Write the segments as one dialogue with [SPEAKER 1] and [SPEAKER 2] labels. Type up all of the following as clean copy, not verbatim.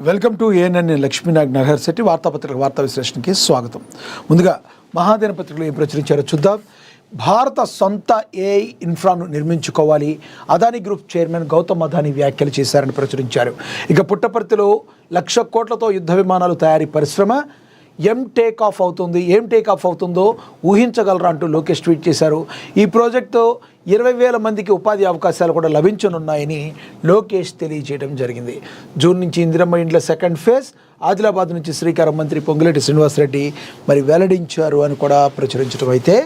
[SPEAKER 1] Welcome to ANN Lakshminag Nagar Shetty వార్తాపత్రిక వార్తా విశ్లేషణకి స్వాగతం. ముందుగా మహాదినపత్రికలు ఏం ప్రచురించారో చూద్దాం. భారత సొంత ఏఐ ఇన్ఫ్రాను నిర్మించుకోవాలి, అదానీ గ్రూప్ చైర్మన్ గౌతమ్ అదానీ వ్యాఖ్యలు చేశారని ప్రచురించారు. ఇక పుట్టపర్తిలో 1,00,000 కోట్లతో యుద్ధ విమానాలు తయారీ పరిశ్రమ ఏం టేక్ ఆఫ్ అవుతుందో ఊహించగలరా అంటూ లోకేష్ ట్వీట్ చేశారు. ఈ ప్రాజెక్టుతో 20,000 మందికి ఉపాధి అవకాశాలు కూడా లభించనున్నాయని లోకేష్ తెలియజేయడం జరిగింది. జూన్ నుంచి ఇందిరమ్మ ఇండ్ల సెకండ్ ఫేజ్ ఆదిలాబాద్ నుంచి శ్రీకారం మంత్రి పొంగులేటి శ్రీనివాసరెడ్డి వెల్లడించారు అని కూడా ప్రచురించడం అయితే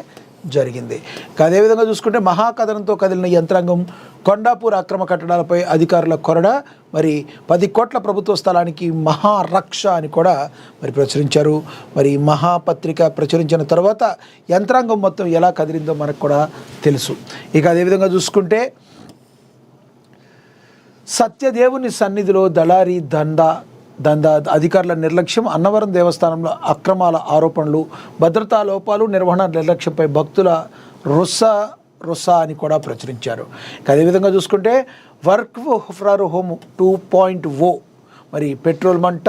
[SPEAKER 1] జరిగింది. అదేవిధంగా చూసుకుంటే మహాకథనంతో కదిలిన యంత్రాంగం, కొండాపూర్ అక్రమ కట్టడాలపై అధికారుల కొరడ, 10 కోట్ల ప్రభుత్వ స్థలానికి మహారక్ష అని కూడా ప్రచురించారు. మహాపత్రిక ప్రచురించిన తర్వాత యంత్రాంగం మొత్తం ఎలా కదిలిందో మనకు కూడా తెలుసు. ఇక అదేవిధంగా చూసుకుంటే సత్యదేవుని సన్నిధిలో దళారీ దందా అధికారుల నిర్లక్ష్యం, అన్నవరం దేవస్థానంలో అక్రమాల ఆరోపణలు, భద్రతా లోపాలు, నిర్వహణ నిర్లక్ష్యంపై భక్తుల రుసా అని కూడా ప్రచురించారు. అదేవిధంగా చూసుకుంటే వర్క్ ఫ్రమ్ హోమ్ 2.0 పెట్రోల్ మంట,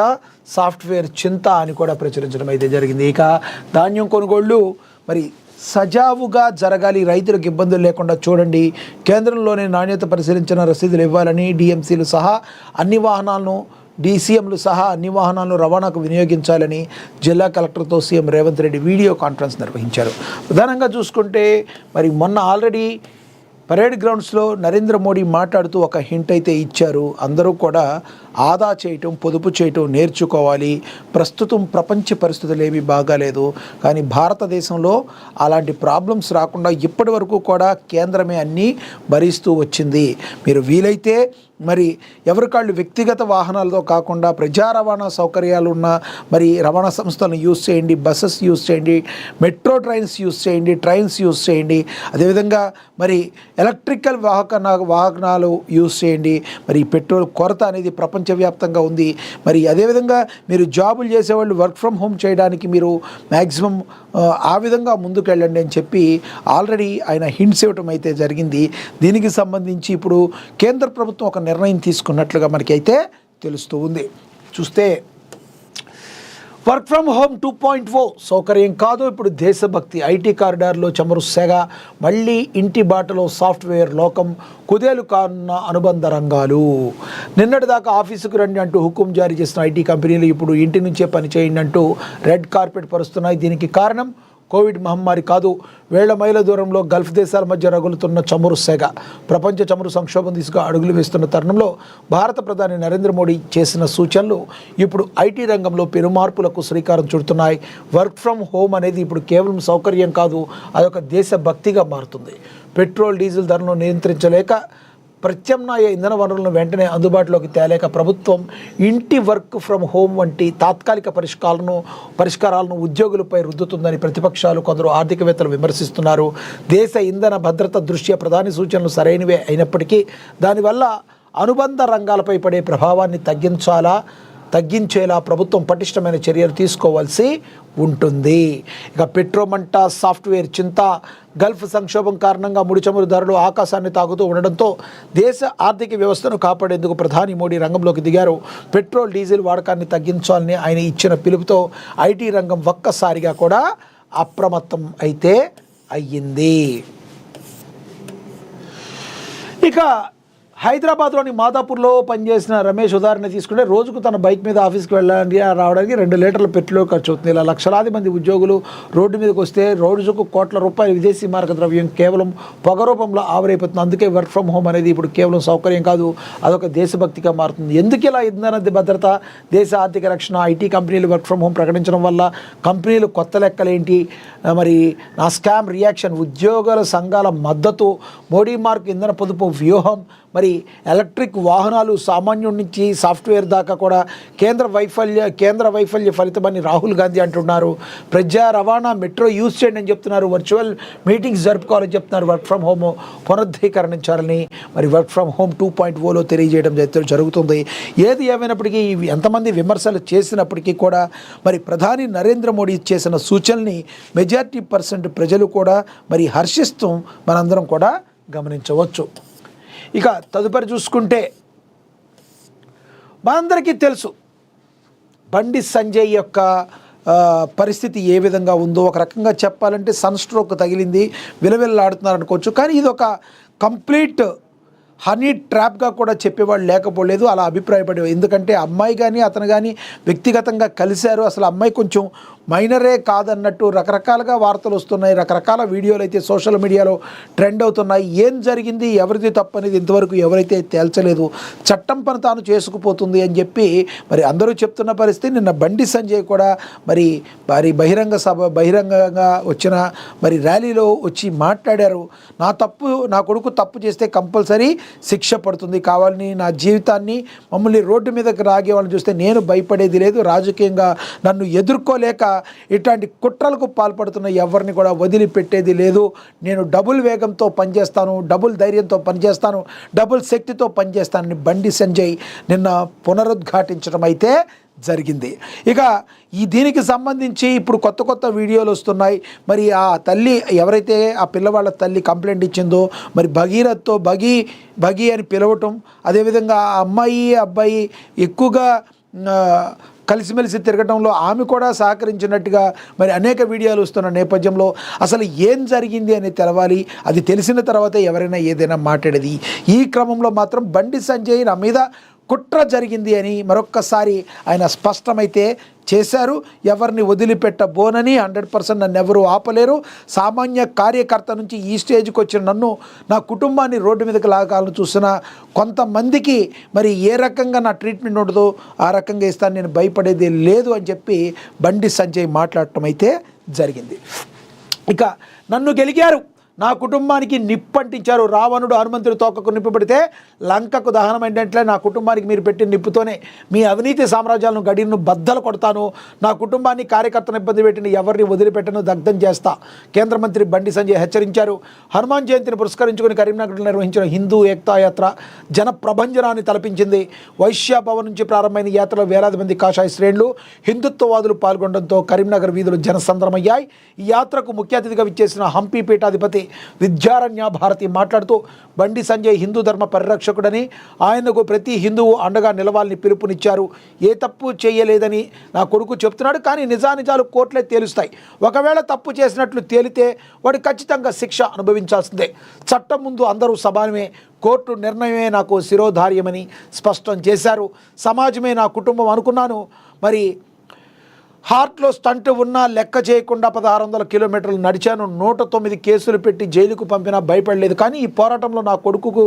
[SPEAKER 1] సాఫ్ట్వేర్ చింత అని కూడా ప్రచురించడం అయితే జరిగింది. ఇక ధాన్యం కొనుగోళ్లు సజావుగా జరగాలి, రైతులకు ఇబ్బందులు లేకుండా చూడండి, కేంద్రంలోనే నాణ్యత పరిశీలించిన రసీదులు ఇవ్వాలని డీసీఎంలు సహా అన్ని వాహనాలను రవాణాకు వినియోగించాలని జిల్లా కలెక్టర్తో CM Revanth Reddy video conference నిర్వహించారు. ప్రధానంగా చూసుకుంటే మొన్న ఆల్రెడీ పరేడ్ గ్రౌండ్స్లో నరేంద్ర మోడీ మాట్లాడుతూ ఒక హింట్ అయితే ఇచ్చారు. అందరూ కూడా ఆదా చేయటం, పొదుపు చేయటం నేర్చుకోవాలి. ప్రస్తుతం ప్రపంచ పరిస్థితులు ఏమీ బాగాలేదు, కానీ భారతదేశంలో అలాంటి ప్రాబ్లమ్స్ రాకుండా ఇప్పటి వరకు కూడా కేంద్రమే అన్నీ భరిస్తూ వచ్చింది. మీరు వీలైతే ఎవరికాళ్ళు వ్యక్తిగత వాహనాలతో కాకుండా ప్రజా రవాణా సౌకర్యాలు ఉన్న రవాణా సంస్థలను యూజ్ చేయండి, బస్సెస్ యూజ్ చేయండి, మెట్రో ట్రైన్స్ యూజ్ చేయండి, ట్రైన్స్ యూజ్ చేయండి. అదేవిధంగా ఎలక్ట్రికల్ వాహనాలు యూజ్ చేయండి. పెట్రోల్ కొరత అనేది ప్రపంచవ్యాప్తంగా ఉంది. అదేవిధంగా మీరు జాబులు చేసేవాళ్ళు వర్క్ ఫ్రమ్ హోమ్ చేయడానికి మీరు మ్యాక్సిమం ఆ విధంగా ముందుకు వెళ్ళండి అని చెప్పి ఆల్రెడీ ఆయన హింట్స్ ఇవ్వటం అయితే జరిగింది. దీనికి సంబంధించి ఇప్పుడు కేంద్ర ప్రభుత్వం ఒక నిర్ణయం తీసుకున్నట్లుగా మనకైతే తెలుస్తూ ఉంది. చూస్తే వర్క్ ఫ్రమ్ హోమ్ 2.0 సౌకర్యం కాదు, ఇప్పుడు దేశభక్తి. ఐటీ కారిడార్లో చమురు సెగ, మళ్ళీ ఇంటి బాటలో సాఫ్ట్వేర్ లోకం, కుదేలు కానున్న అనుబంధ రంగాలు. నిన్నటిదాకా ఆఫీసుకు రండి అంటూ హుకుం జారీ చేసిన ఐటీ కంపెనీలు ఇప్పుడు ఇంటి నుంచే పనిచేయండి అంటూ రెడ్ కార్పెట్ పరుస్తున్నాయి. దీనికి కారణం కోవిడ్ మహమ్మారి కాదు, వేళ్ల మైల దూరంలో గల్ఫ్ దేశాల మధ్య రగులుతున్న చమురు సెగ. ప్రపంచ చమురు సంక్షోభం దిశగా అడుగులు వేస్తున్న తరుణంలో భారత ప్రధాని నరేంద్ర మోడీ చేసిన సూచనలు ఇప్పుడు ఐటీ రంగంలో పెనుమార్పులకు శ్రీకారం చుడుతున్నాయి. వర్క్ ఫ్రమ్ హోమ్ అనేది ఇప్పుడు కేవలం సౌకర్యం కాదు, అదొక దేశభక్తిగా మారుతుంది. పెట్రోల్, డీజిల్ ధరలను నియంత్రించలేక, ప్రత్యామ్నాయ ఇంధన వనరులను వెంటనే అందుబాటులోకి తేలేక ప్రభుత్వం ఇంటి వర్క్ ఫ్రమ్ హోమ్ వంటి తాత్కాలిక పరిష్కారాలను ఉద్యోగులపై రుద్దుతుందని ప్రతిపక్షాలు, కొందరు ఆర్థికవేత్తలు విమర్శిస్తున్నారు. దేశ ఇంధన భద్రత దృష్ట్యా ప్రధాని సూచనలు సరైనవే అయినప్పటికీ దానివల్ల అనుబంధ రంగాలపై పడే ప్రభావాన్ని తగ్గించేలా ప్రభుత్వం పటిష్టమైన చర్యలు తీసుకోవాల్సి ఉంటుంది. ఇక పెట్రోమంట, సాఫ్ట్వేర్ చింత, గల్ఫ్ సంక్షోభం కారణంగా ముడి చమురు ధరలు ఆకాశాన్ని తాకుతూ ఉండడంతో దేశ ఆర్థిక వ్యవస్థను కాపాడేందుకు ప్రధాని మోడీ రంగంలోకి దిగారు. పెట్రోల్, డీజిల్ వాడకాన్ని తగ్గించాలని ఆయన ఇచ్చిన పిలుపుతో ఐటీ రంగం ఒక్కసారిగా కూడా అప్రమత్తం అయితే అయ్యింది. ఇక హైదరాబాద్లోని మాదాపూర్లో పనిచేసిన రమేష్ ఉదాహరణ తీసుకుంటే రోజుకు తన బైక్ మీద ఆఫీస్కి రావడానికి 2 లీటర్ల పెట్రోల్ ఖర్చు అవుతుంది. ఇలా లక్షలాది మంది ఉద్యోగులు రోడ్డు మీదకి వస్తే రోజుకు కోట్ల రూపాయల విదేశీ మారక ద్రవ్యం కేవలం పొగ రూపంలో ఆవిరైపోతుంది. అందుకే వర్క్ ఫ్రమ్ హోమ్ అనేది ఇప్పుడు కేవలం సౌకర్యం కాదు, అదొక దేశభక్తిగా మారుతుంది. ఎందుకు ఇలా ఇంధన భద్రత, దేశ ఆర్థిక రక్షణ, ఐటీ కంపెనీలు వర్క్ ఫ్రమ్ హోమ్ ప్రకటించడం వల్ల కంపెనీలు కొత్త లెక్కలేంటి, నా స్కామ్ రియాక్షన్, ఉద్యోగుల సంఘాల మద్దతు, మోడీ మార్క్ ఇంధన పొదుపు వ్యూహం, ఎలక్ట్రిక్ వాహనాలు సామాన్యుడి నుంచి సాఫ్ట్వేర్ దాకా కూడా కేంద్ర వైఫల్య ఫలితమని రాహుల్ గాంధీ అంటున్నారు. ప్రజా రవాణా, మెట్రో యూజ్ చేయండి అని చెప్తున్నారు. వర్చువల్ మీటింగ్స్ జరుపుకోవాలని చెప్తున్నారు. వర్క్ ఫ్రమ్ హోమ్ పునరుద్ధీకరించాలని వర్క్ ఫ్రమ్ హోమ్ 2.0లో తెలియజేయడం జరుగుతుంది. ఏది ఏమైనప్పటికీ ఎంతమంది విమర్శలు చేసినప్పటికీ కూడా ప్రధాని నరేంద్ర మోడీ చేసిన సూచనల్ని మెజారిటీ % ప్రజలు కూడా హర్షిస్తూ మనందరం కూడా గమనించవచ్చు. ఇక తదుపరి చూసుకుంటే మనందరికీ తెలుసు బండి సంజయ్ యొక్క పరిస్థితి ఏ విధంగా ఉందో ఒక రకంగా చెప్పాలంటే సన్ స్ట్రోక్ తగిలింది, విలవిల్లాడుతున్నారు అనుకోవచ్చు. కానీ ఇది ఒక కంప్లీట్ హనీ ట్రాప్గా కూడా చెప్పేవాళ్ళు లేకపోలేదు, అలా అభిప్రాయపడే. ఎందుకంటే అమ్మాయి కానీ అతను కానీ వ్యక్తిగతంగా కలిశారు, అసలు అమ్మాయి కొంచెం మైనరే కాదన్నట్టు రకరకాలుగా వార్తలు వస్తున్నాయి, రకరకాల వీడియోలు అయితే సోషల్ మీడియాలో ట్రెండ్ అవుతున్నాయి. ఏం జరిగింది, ఎవరిది తప్పు అనేది ఇంతవరకు ఎవరైతే తేల్చలేదు. చట్టం పని తాను చేసుకుపోతుంది అని చెప్పి మరి అందరూ చెప్తున్న పరిస్థితి. నిన్న బండి సంజయ్ కూడా మరి బహిరంగంగా వచ్చిన మరి ర్యాలీలో వచ్చి మాట్లాడారు. నా కొడుకు తప్పు చేస్తే కంపల్సరీ శిక్ష పడుతుంది, కావాలని నా జీవితాన్ని మమ్మల్ని రోడ్డు మీదకి రాగే వాళ్ళని చూస్తే నేను భయపడేది లేదు, రాజకీయంగా నన్ను ఎదుర్కోలేక ఇట్లాంటి కుట్రలకు పాల్పడుతున్న ఎవరిని కూడా వదిలిపెట్టేది లేదు, నేను డబుల్ వేగంతో పనిచేస్తాను, డబుల్ ధైర్యంతో పనిచేస్తాను, డబుల్ శక్తితో పనిచేస్తానని బండి సంజయ్ నిన్న పునరుద్ఘాటించడం అయితే జరిగింది. ఇక దీనికి సంబంధించి ఇప్పుడు కొత్త వీడియోలు వస్తున్నాయి. మరి ఆ తల్లి ఎవరైతే ఆ పిల్లవాళ్ళ తల్లి కంప్లైంట్ ఇచ్చిందో మరి భగీరథ్తో భగీ అని పిలవటం, అదేవిధంగా ఆ అబ్బాయి ఎక్కువగా కలిసిమెలిసి తిరగటంలో ఆమె కూడా సహకరించినట్టుగా మరి అనేక వీడియోలు వస్తున్న నేపథ్యంలో అసలు ఏం జరిగింది అని తెలవాలి. అది తెలిసిన తర్వాత ఎవరైనా ఏదైనా మాట్లాడేది. ఈ క్రమంలో మాత్రం బండి సంజయ్ నా మీద కుట్ర జరిగింది అని మరొక్కసారి ఆయన స్పష్టమైతే చేశారు. ఎవరిని వదిలిపెట్టబోనని, 100% నన్ను ఎవరు ఆపలేరు, సామాన్య కార్యకర్త నుంచి ఈ స్టేజ్కి వచ్చిన నన్ను, నా కుటుంబాన్ని రోడ్డు మీదకి లాగాలని చూసిన కొంతమందికి మరి ఏ రకంగా నా ట్రీట్మెంట్ ఉండదో ఆ రకంగా ఇస్తాను, నేను భయపడేది లేదు అని చెప్పి బండి సంజయ్ మాట్లాడటం అయితే జరిగింది. ఇక నన్ను గెలిగారు, నా కుటుంబానికి నిప్పంటించారు, రావణుడు హనుమంతుడి తోకకు నిప్పు పెడితే లంకకు దహనం ఏంటంటే నా కుటుంబానికి మీరు పెట్టిన నిప్పుతోనే మీ అవినీతి సామ్రాజ్యాలను గడిను బద్దలు కొడతాను, నా కుటుంబాన్ని కార్యకర్తను ఇబ్బంది పెట్టిన ఎవరిని వదిలిపెట్టను, దగ్ధం చేస్తా, కేంద్ర మంత్రి బండి సంజయ్ హెచ్చరించారు. హనుమాన్ జయంతిని పురస్కరించుకుని కరీంనగర్లో నిర్వహించిన హిందూ ఏక్తా యాత్ర జన ప్రభంజనాన్ని తలపించింది. వైశ్యాభవన్ నుంచి ప్రారంభమైన యాత్రలో వేలాది మంది కాషాయ శ్రేణులు, హిందుత్వవాదులు పాల్గొనడంతో కరీంనగర్ వీధులు జనసంద్రమయ్యాయి. ఈ యాత్రకు ముఖ్య అతిథిగా విచ్చేసిన హంపి పీఠాధిపతి విద్యారణ్య భారతి మాట్లాడుతూ బండి సంజయ్ హిందూ ధర్మ పరిరక్షకుడని, ఆయనకు ప్రతి హిందువు అండగా నిలవాలని పిలుపునిచ్చారు. ఏ తప్పు చేయలేదని నా కొడుకు చెప్తున్నాడు, కానీ నిజానిజాలు కోర్టులే తేలుస్తాయి. ఒకవేళ తప్పు చేసినట్లు తేలితే వాడు ఖచ్చితంగా శిక్ష అనుభవించాల్సిందే. చట్టం ముందు అందరూ సమానమే, కోర్టు నిర్ణయమే నాకు శిరోధార్యమని స్పష్టం చేశారు. సమాజమే నా కుటుంబం అనుకున్నాను. మరి హార్ట్లో స్టంట్ ఉన్నా లెక్క చేయకుండా 1600 కిలోమీటర్లు నడిచాను, 109 కేసులు పెట్టి జైలుకు పంపినా భయపడలేదు. కానీ ఈ పోరాటంలో నా కొడుకుకు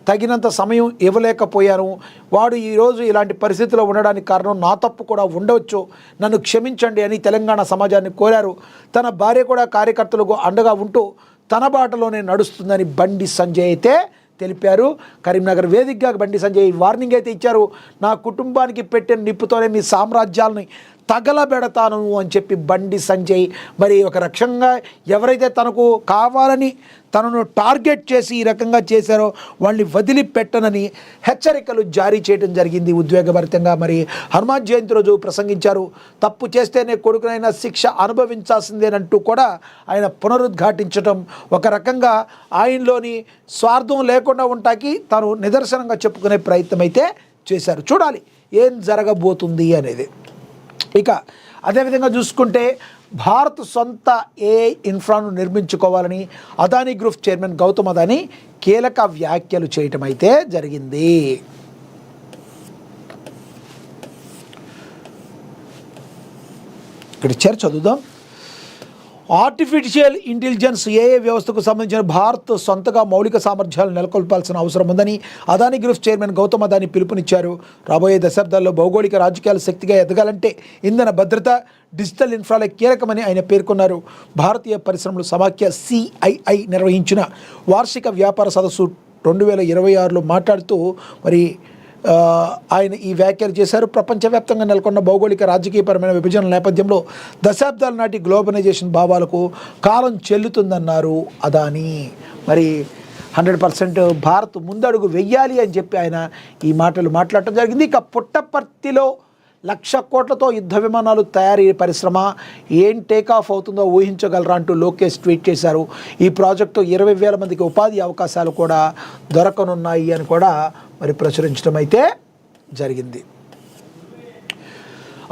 [SPEAKER 1] తగినంత సమయం ఇవ్వలేకపోయాను. వాడు ఈరోజు ఇలాంటి పరిస్థితిలో ఉండడానికి కారణం నా తప్పు కూడా ఉండవచ్చు, నన్ను క్షమించండి అని తెలంగాణ సమాజాన్ని కోరారు. తన భార్య కూడా కార్యకర్తలకు అండగా ఉంటూ తన బాటలోనే నడుస్తుందని బండి సంజయ్ అయితే తెలిపారు. కరీంనగర్ వేదికగా బండి సంజయ్ వార్నింగ్ అయితే ఇచ్చారు. నా కుటుంబానికి పెట్టిన నిప్పుతోనే మీ సామ్రాజ్యాలని తగలబెడతాను అని చెప్పి బండి సంజయ్ మరి ఒక రకంగా ఎవరైతే తనకు కావాలని తనను టార్గెట్ చేసి ఈ రకంగా చేశారో వాళ్ళని వదిలిపెట్టనని హెచ్చరికలు జారీ చేయడం జరిగింది. ఉద్వేగభరితంగా మరి హనుమాన్ జయంతి రోజు ప్రసంగించారు. తప్పు చేస్తేనే కొడుకునైనా శిక్ష అనుభవించాల్సిందేనంటూ కూడా ఆయన పునరుద్ఘాటించడం ఒక రకంగా ఆయనలోని స్వార్థం లేకుండా ఉంటాకి తను నిదర్శనంగా చెప్పుకునే ప్రయత్నం అయితే చేశారు. చూడాలి ఏం జరగబోతుంది అనేది. ఇక అదేవిధంగా చూసుకుంటే భారత్ సొంత ఏఐ ఇన్ఫ్రాను నిర్మించుకోవాలని అదానీ గ్రూప్ చైర్మన్ గౌతమ్ అదానీ కీలక వ్యాఖ్యలు చేయటం అయితే జరిగింది. ఇక్కడ చదువుదాం. ఆర్టిఫిషియల్ ఇంటెలిజెన్స్ ఏఐ వ్యవస్థకు సంబంధించిన భారత్ సొంతగా మౌలిక సామర్థ్యాలు నెలకొల్పాల్సిన అవసరం ఉందని అదానీ గ్రూప్ చైర్మన్ గౌతమ్ అదానీ పిలుపునిచ్చారు. రాబోయే దశాబ్దాల్లో భౌగోళిక రాజకీయాలు శక్తిగా ఎదగాలంటే ఇంధన భద్రత, డిజిటల్ ఇన్ఫ్రాలే కీలకమని ఆయన పేర్కొన్నారు. భారతీయ పరిశ్రమలు సమాఖ్య CII నిర్వహించిన వార్షిక వ్యాపార సదస్సు 2026లో మాట్లాడుతూ మరి ఆయన ఈ వ్యాఖ్యలు చేశారు. ప్రపంచవ్యాప్తంగా నెలకొన్న భౌగోళిక రాజకీయపరమైన విభజన నేపథ్యంలో దశాబ్దాల నాటి గ్లోబలైజేషన్ భావాలకు కాలం చెల్లుతుందన్నారు అదానీ. మరి 100% భారత్ ముందడుగు వెయ్యాలి అని చెప్పి ఆయన ఈ మాటలు మాట్లాడటం జరిగింది. ఇక పుట్టపర్తిలో 1,00,000 కోట్లతో యుద్ధ విమానాలు తయారీ పరిశ్రమ ఏం టేకాఫ్ అవుతుందో ఊహించగలరా అంటూ లోకేష్ ట్వీట్ చేశారు. ఈ ప్రాజెక్టు 20,000 మందికి ఉపాధి అవకాశాలు కూడా దొరకనున్నాయి అని కూడా మరి ప్రచురించడం అయితే జరిగింది.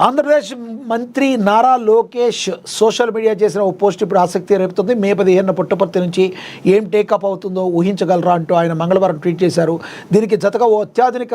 [SPEAKER 1] ఆంధ్రప్రదేశ్ మంత్రి నారా లోకేష్ సోషల్ మీడియా చేసిన ఓ పోస్ట్ ఇప్పుడు ఆసక్తి రేపుతుంది. మే 15 పుట్టపర్తి నుంచి ఏం టేకప్ అవుతుందో ఊహించగలరా అంటూ ఆయన మంగళవారం ట్వీట్ చేశారు. దీనికి జతగా ఓ అత్యాధునిక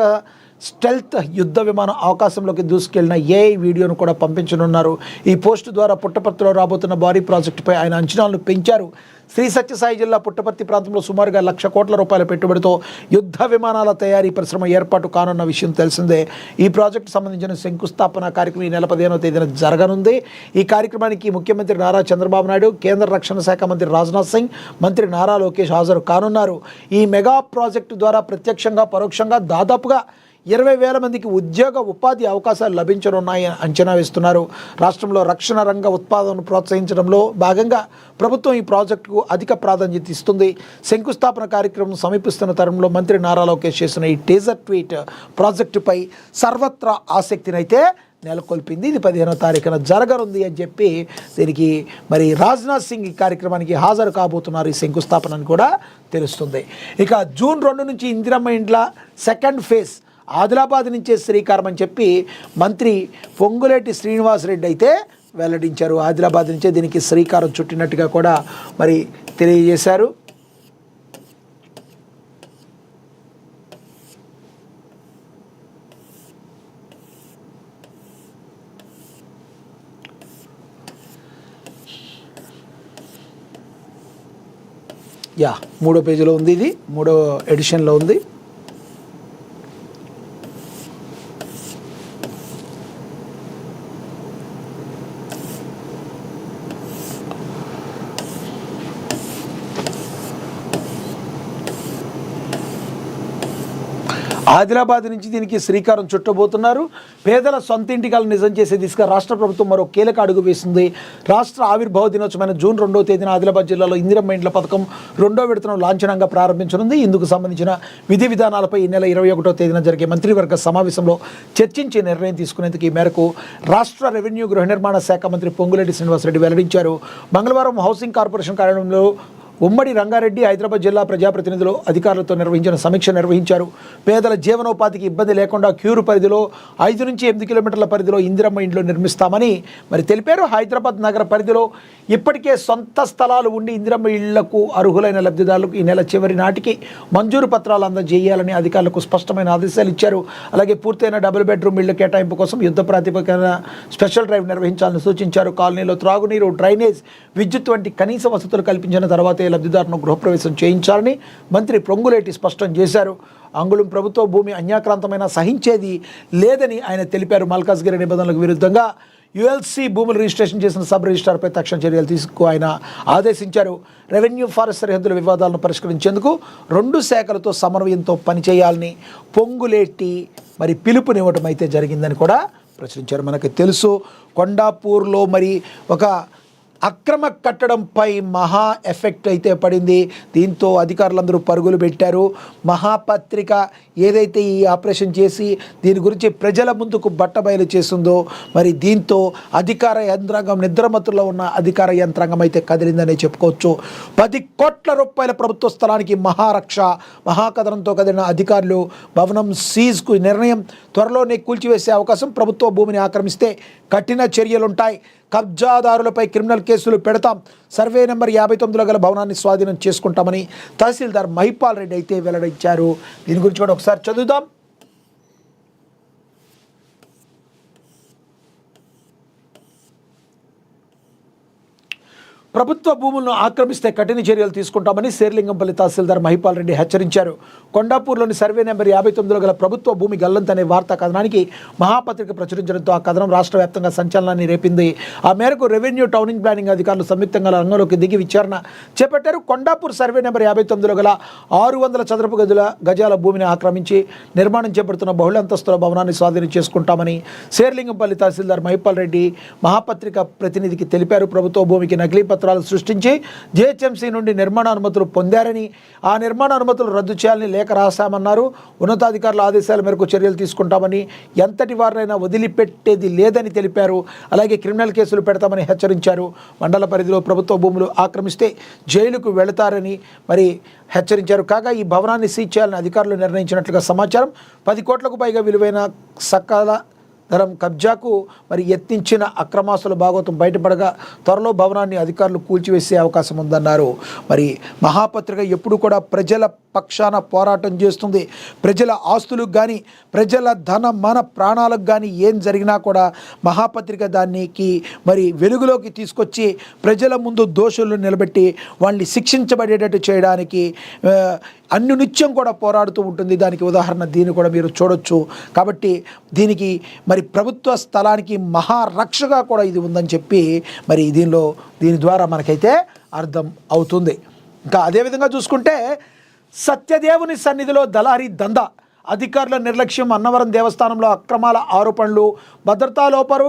[SPEAKER 1] స్టెల్త్ యుద్ధ విమానం ఆకాశంలోకి దూసుకెళ్లిన ఏఐ వీడియోను కూడా పంపించనున్నారు. ఈ పోస్టు ద్వారా పుట్టపర్తిలో రాబోతున్న భారీ ప్రాజెక్టుపై ఆయన అంచనాలను పెంచారు. శ్రీ సత్యసాయి జిల్లా పుట్టపర్తి ప్రాంతంలో సుమారుగా 1,00,000 కోట్ల రూపాయల పెట్టుబడితో యుద్ధ విమానాల తయారీ పరిశ్రమ ఏర్పాటు కానున్న విషయం తెలిసిందే. ఈ ప్రాజెక్టు సంబంధించిన శంకుస్థాపన కార్యక్రమం ఈ నెల 15వ తేదీన జరగనుంది. ఈ కార్యక్రమానికి ముఖ్యమంత్రి నారా చంద్రబాబు నాయుడు, కేంద్ర రక్షణ శాఖ మంత్రి రాజ్నాథ్ సింగ్, మంత్రి నారా లోకేష్ హాజరు కానున్నారు. ఈ మెగా ప్రాజెక్టు ద్వారా ప్రత్యక్షంగా పరోక్షంగా దాదాపుగా 20,000 మందికి ఉపాధి అవకాశాలు లభించనున్నాయని అంచనా వేస్తున్నారు. రాష్ట్రంలో రక్షణ రంగ ఉత్పాదనను ప్రోత్సహించడంలో భాగంగా ప్రభుత్వం ఈ ప్రాజెక్టుకు అధిక ప్రాధాన్యత ఇస్తుంది. శంకుస్థాపన కార్యక్రమం సమీపిస్తున్న తరుణంలో మంత్రి నారా లోకేష్ చేసిన ఈ టీజర్ ట్వీట్ ప్రాజెక్టుపై సర్వత్రా ఆసక్తినైతే నెలకొల్పింది. ఇది 15వ తారీఖున జరగనుంది అని చెప్పి దీనికి మరి రాజ్నాథ్ సింగ్ ఈ కార్యక్రమానికి హాజరు కాబోతున్నారు. ఈ శంకుస్థాపన అని కూడా తెలుస్తుంది. ఇక జూన్ 2 నుంచి ఇందిరమ్మ ఇండ్ల సెకండ్ ఫేజ్ ఆదిలాబాద్ నుంచే శ్రీకారం అని చెప్పి మంత్రి పొంగులేటి శ్రీనివాసరెడ్డి అయితే వెల్లడించారు. ఆదిలాబాద్ నుంచే దీనికి శ్రీకారం చుట్టినట్టుగా కూడా మరి తెలియజేశారు. యా 3వ పేజీలో ఉంది, ఇది 3వ ఎడిషన్లో ఉంది. ఆదిలాబాద్ నుంచి దీనికి శ్రీకారం చుట్టబోతున్నారు. పేదల సొంత ఇంటికలను నిజం చేసే దిశగా రాష్ట్ర ప్రభుత్వం మరో కీలక అడుగు వేసింది. రాష్ట్ర ఆవిర్భావ దినోత్సవమైన జూన్ 2వ తేదీన ఆదిలాబాద్ జిల్లాలో ఇందిరమ్మ ఇండ్ల పథకం 2వ విడతను లాంఛనంగా ప్రారంభించనుంది. ఇందుకు సంబంధించిన విధి విధానాలపై ఈ నెల 21వ తేదీన జరిగే మంత్రివర్గ సమావేశంలో చర్చించి నిర్ణయం తీసుకునేందుకు ఈ మేరకు రాష్ట్ర రెవెన్యూ గృహ నిర్మాణ శాఖ మంత్రి పొంగులేటి శ్రీనివాసరెడ్డి వెల్లడించారు. మంగళవారం హౌసింగ్ కార్పొరేషన్ కార్యాలయంలో ఉమ్మడి రంగారెడ్డి, హైదరాబాద్ జిల్లా ప్రజాప్రతినిధులు అధికారులతో నిర్వహించిన సమీక్ష నిర్వహించారు. పేదల జీవనోపాధికి ఇబ్బంది లేకుండా క్యూరు పరిధిలో 5 నుంచి 8 కిలోమీటర్ల పరిధిలో ఇందిరమ్మ ఇండ్లు నిర్మిస్తామని మరి తెలిపారు. హైదరాబాద్ నగర పరిధిలో ఇప్పటికే సొంత స్థలాలు ఉండి ఇందిరమ్మ ఇళ్లకు అర్హులైన లబ్ధిదారులకు ఈ నెల చివరి నాటికి మంజూరు పత్రాలు అందజేయాలని అధికారులకు స్పష్టమైన ఆదేశాలు ఇచ్చారు. అలాగే పూర్తయిన డబుల్ బెడ్రూమ్ ఇళ్ల కేటాయింపు కోసం యుద్ధ ప్రాతిపదికన స్పెషల్ డ్రైవ్ నిర్వహించాలని సూచించారు. కాలనీలో త్రాగునీరు, డ్రైనేజ్, విద్యుత్ వంటి కనీస వసతులు కల్పించిన తర్వాత లబ్ధిదారును గృహప్రవేశం చేయించాలని మంత్రి పొంగులేటి స్పష్టం చేశారు. అంగుళం ప్రభుత్వ భూమి అన్యాక్రాంతమైన సహించేది లేదని ఆయన తెలిపారు. మల్కాజ్గిరి నిబంధనలకు విరుద్ధంగా యుఎల్సి భూములు రిజిస్ట్రేషన్ చేసిన సబ్ రిజిస్ట్రార్పై తక్షణ చర్యలు తీసుకు ఆయన ఆదేశించారు. రెవెన్యూ, ఫారెస్ట్ సరిహద్దుల వివాదాలను పరిష్కరించేందుకు 2 శాఖలతో సమన్వయంతో పనిచేయాలని పొంగులేటి మరి పిలుపునివ్వటం అయితే జరిగిందని కూడా ప్రచురించారు. మనకు తెలుసు కొండాపూర్లో మరి ఒక అక్రమ కట్టడంపై మహా ఎఫెక్ట్ అయితే పడింది. దీంతో అధికారులందరూ పరుగులు పెట్టారు. మహాపత్రిక ఏదైతే ఈ ఆపరేషన్ చేసి దీని గురించి ప్రజల ముందుకు బట్టబయలు చేస్తుందో మరి దీంతో అధికార యంత్రాంగం నిద్రమత్తులో ఉన్న అధికార యంత్రాంగం అయితే కదిలిందనే చెప్పుకోవచ్చు. 10 కోట్ల రూపాయల ప్రభుత్వ స్థలానికి మహాకథనంతో కదిలిన అధికారులు భవనం సీజ్కు నిర్ణయం. త్వరలోనే కూల్చివేసే అవకాశం. ప్రభుత్వ భూమిని ఆక్రమిస్తే కఠిన చర్యలుంటాయి. కబ్జాదారులపై క్రిమినల్ కేసులు పెడతాం. సర్వే నెంబర్ 59లో గల భవనాన్ని స్వాధీనం చేసుకుంటామని తహసీల్దార్ మహిపాల్ రెడ్డి అయితే వెల్లడించారు. దీని గురించి కూడా ఒకసారి చదువుదాం. ప్రభుత్వ భూములను ఆక్రమిస్తే కఠిన చర్యలు తీసుకుంటామని శేర్లింగంపల్లి తహసీల్దార్ మహిపాల్ రెడ్డి హెచ్చరించారు. కొండాపూర్లోని సర్వే నెంబర్ 59లో గల ప్రభుత్వ భూమి గల్లంతనే వార్తా కథనానికి మహాపత్రిక ప్రచురించడంతో ఆ కథనం రాష్ట్ర వ్యాప్తంగా సంచలనాన్ని రేపింది. ఆ మేరకు రెవెన్యూ, టౌనింగ్ ప్లానింగ్ అధికారులు సంయుక్తంగా రంగంలోకి దిగి విచారణ చేపట్టారు. కొండాపూర్ సర్వే నెంబర్ 59లో గల 600 చదరపు గజాల భూమిని ఆక్రమించి నిర్మాణం చేపడుతున్న బహుళ అంతస్తుల భవనాన్ని స్వాధీనం చేసుకుంటామని శేర్లింగంపల్లి తహసీల్దార్ మహిపాల్ రెడ్డి మహాపత్రిక ప్రతినిధికి తెలిపారు. ప్రభుత్వ భూమికి నకిలీ పత్రాలు సృష్టించి జిహెచ్ఎంసీ నుండి నిర్మాణ అనుమతులు పొందారని, ఆ నిర్మాణ అనుమతులు రద్దు చేయాలని లేఖ రాశామన్నారు. ఉన్నతాధికారుల ఆదేశాల మేరకు చర్యలు తీసుకుంటామని, ఎంతటి వారినైనా వదిలిపెట్టేది లేదని తెలిపారు. అలాగే క్రిమినల్ కేసులు పెడతామని హెచ్చరించారు. మండల పరిధిలో ప్రభుత్వ భూములు ఆక్రమిస్తే జైలుకు వెళతారని మరి హెచ్చరించారు. కాగా ఈ భవనాన్ని సీజ్ చేయాలని అధికారులు నిర్ణయించినట్లుగా సమాచారం. 10 కోట్లకు పైగా విలువైన సకల ధరం కబ్జాకు మరి యత్నించిన అక్రమాస్తుల భాగవతం బయటపడగా త్వరలో భవనాన్ని అధికారులు కూల్చివేసే అవకాశం ఉందన్నారు. మరి మహాపత్రిక ఎప్పుడు కూడా ప్రజల పక్షాన పోరాటం చేస్తుంది. ప్రజల ఆస్తులకు కానీ ప్రజల ధన మన ప్రాణాలకు కానీ ఏం జరిగినా కూడా మహాపత్రిక దానికి మరి వెలుగులోకి తీసుకొచ్చి ప్రజల ముందు దోషులను నిలబెట్టి వాళ్ళని శిక్షించబడేటట్టు చేయడానికి నిత్యం కూడా పోరాడుతూ ఉంటుంది. దానికి ఉదాహరణ దీన్ని కూడా మీరు చూడొచ్చు. కాబట్టి దీనికి మరి ప్రభుత్వ స్థలానికి మహారక్షగా కూడా ఇది ఉందని చెప్పి మరి దీని ద్వారా మనకైతే అర్థం అవుతుంది. ఇంకా అదేవిధంగా చూసుకుంటే సత్యదేవుని సన్నిధిలో దళారీ దందా, అధికారుల నిర్లక్ష్యం, అన్నవరం దేవస్థానంలో అక్రమాల ఆరోపణలు, భద్రతా లోపాలు,